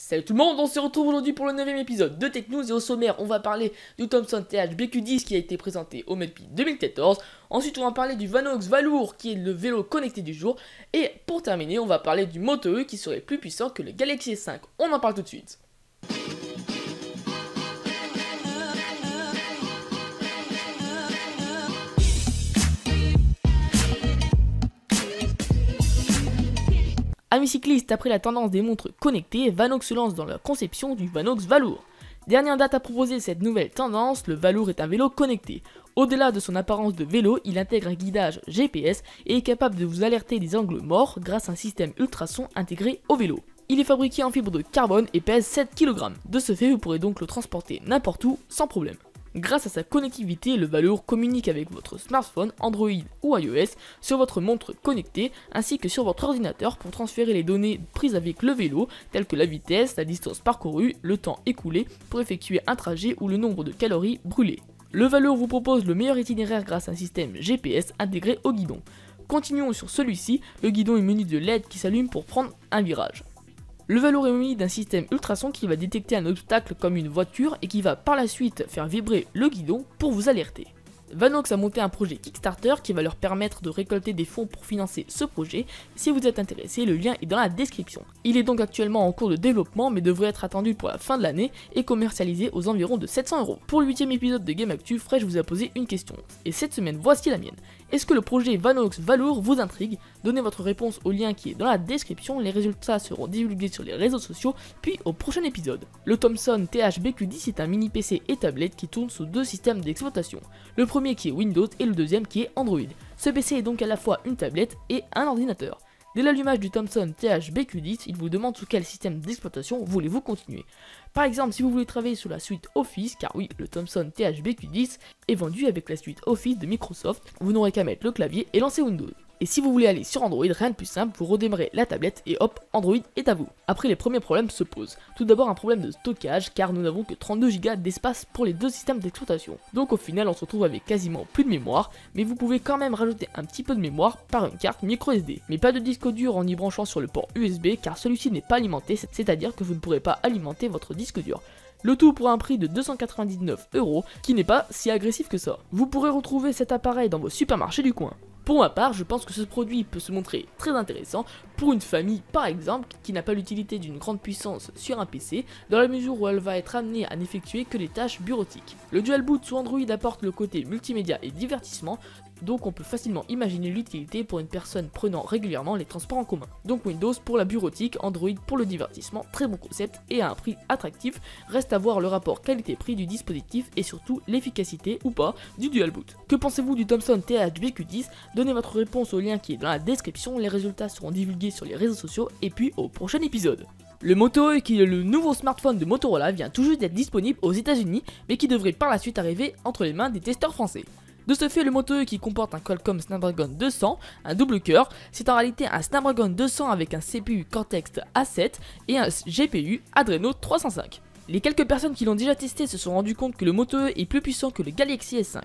Salut tout le monde, on se retrouve aujourd'hui pour le 9ème épisode de Tech News et au sommaire on va parler du Thomson THBQ10 qui a été présenté au MEDPI 2014. Ensuite on va parler du Vanox Valour qui est le vélo connecté du jour. Et pour terminer on va parler du Moto E qui serait plus puissant que le Galaxy S5. On en parle tout de suite. Amis cyclistes, après la tendance des montres connectées, Vanox se lance dans la conception du Vanox Valour. Dernière date à proposer cette nouvelle tendance, le Valour est un vélo connecté. Au-delà de son apparence de vélo, il intègre un guidage GPS et est capable de vous alerter des angles morts grâce à un système ultrason intégré au vélo. Il est fabriqué en fibre de carbone et pèse 7 kg. De ce fait, vous pourrez donc le transporter n'importe où sans problème. Grâce à sa connectivité, le Valour communique avec votre smartphone, Android ou iOS, sur votre montre connectée, ainsi que sur votre ordinateur pour transférer les données prises avec le vélo, telles que la vitesse, la distance parcourue, le temps écoulé pour effectuer un trajet ou le nombre de calories brûlées. Le Valour vous propose le meilleur itinéraire grâce à un système GPS intégré au guidon. Continuons sur celui-ci, le guidon est muni de LED qui s'allume pour prendre un virage. Le Valour est muni d'un système ultrason qui va détecter un obstacle comme une voiture et qui va par la suite faire vibrer le guidon pour vous alerter. Vanox a monté un projet Kickstarter qui va leur permettre de récolter des fonds pour financer ce projet. Si vous êtes intéressé, le lien est dans la description. Il est donc actuellement en cours de développement mais devrait être attendu pour la fin de l'année et commercialisé aux environs de 700 €. Pour le 8ème épisode de Game Actu, Fresh vous a posé une question. Et cette semaine, voici la mienne. Est-ce que le projet Vanox Valour vous intrigue? Donnez votre réponse au lien qui est dans la description, les résultats seront divulgués sur les réseaux sociaux, puis au prochain épisode. Le Thomson THBQ10 est un mini PC et tablette qui tourne sous deux systèmes d'exploitation. Le premier qui est Windows et le deuxième qui est Android. Ce PC est donc à la fois une tablette et un ordinateur. Dès l'allumage du Thomson THBQ10, il vous demande sous quel système d'exploitation voulez-vous continuer. Par exemple, si vous voulez travailler sur la suite Office, car oui, le Thomson THBQ10 est vendu avec la suite Office de Microsoft, vous n'aurez qu'à mettre le clavier et lancer Windows. Et si vous voulez aller sur Android, rien de plus simple, vous redémarrez la tablette et hop, Android est à vous. Après, les premiers problèmes se posent. Tout d'abord un problème de stockage, car nous n'avons que 32 Go d'espace pour les deux systèmes d'exploitation. Donc au final, on se retrouve avec quasiment plus de mémoire, mais vous pouvez quand même rajouter un petit peu de mémoire par une carte microSD. Mais pas de disque dur en y branchant sur le port USB, car celui-ci n'est pas alimenté, c'est-à-dire que vous ne pourrez pas alimenter votre disque dur. Le tout pour un prix de 299 €, qui n'est pas si agressif que ça. Vous pourrez retrouver cet appareil dans vos supermarchés du coin. Pour ma part, je pense que ce produit peut se montrer très intéressant pour une famille par exemple qui n'a pas l'utilité d'une grande puissance sur un PC dans la mesure où elle va être amenée à n'effectuer que les tâches bureautiques. Le Dual Boot sous Android apporte le côté multimédia et divertissement, donc on peut facilement imaginer l'utilité pour une personne prenant régulièrement les transports en commun. Donc Windows pour la bureautique, Android pour le divertissement, très bon concept et à un prix attractif. Reste à voir le rapport qualité-prix du dispositif et surtout l'efficacité ou pas du Dual Boot. Que pensez-vous du Thomson THBQ10? Donnez votre réponse au lien qui est dans la description, les résultats seront divulgués sur les réseaux sociaux et puis au prochain épisode. Le Moto E, qui est le nouveau smartphone de Motorola, vient tout juste d'être disponible aux États-Unis mais qui devrait par la suite arriver entre les mains des testeurs français. De ce fait, le Moto E qui comporte un Qualcomm Snapdragon 200, un double cœur, c'est en réalité un Snapdragon 200 avec un CPU Cortex A7 et un GPU Adreno 305. Les quelques personnes qui l'ont déjà testé se sont rendues compte que le Moto E est plus puissant que le Galaxy S5.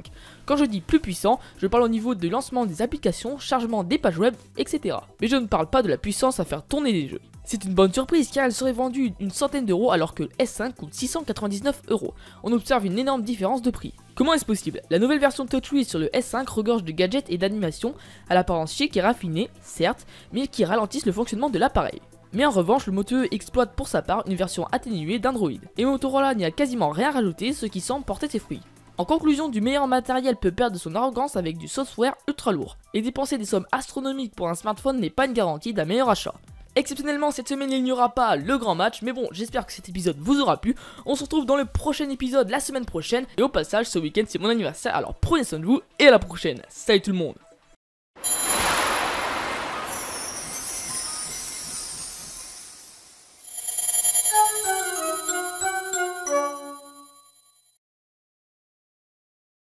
Quand je dis plus puissant, je parle au niveau de lancement des applications, chargement des pages web, etc. Mais je ne parle pas de la puissance à faire tourner les jeux. C'est une bonne surprise car elle serait vendue une centaine d'euros alors que le S5 coûte 699 €. On observe une énorme différence de prix. Comment est-ce possible? La nouvelle version TouchWiz sur le S5 regorge de gadgets et d'animations à l'apparence chic et raffinée, certes, mais qui ralentissent le fonctionnement de l'appareil. Mais en revanche, le Moto E exploite pour sa part une version atténuée d'Android. Et Motorola n'y a quasiment rien rajouté, ce qui semble porter ses fruits. En conclusion, du meilleur matériel peut perdre son arrogance avec du software ultra lourd. Et dépenser des sommes astronomiques pour un smartphone n'est pas une garantie d'un meilleur achat. Exceptionnellement, cette semaine il n'y aura pas le grand match, mais bon, j'espère que cet épisode vous aura plu. On se retrouve dans le prochain épisode la semaine prochaine. Et au passage, ce week-end c'est mon anniversaire, alors prenez soin de vous et à la prochaine. Salut tout le monde!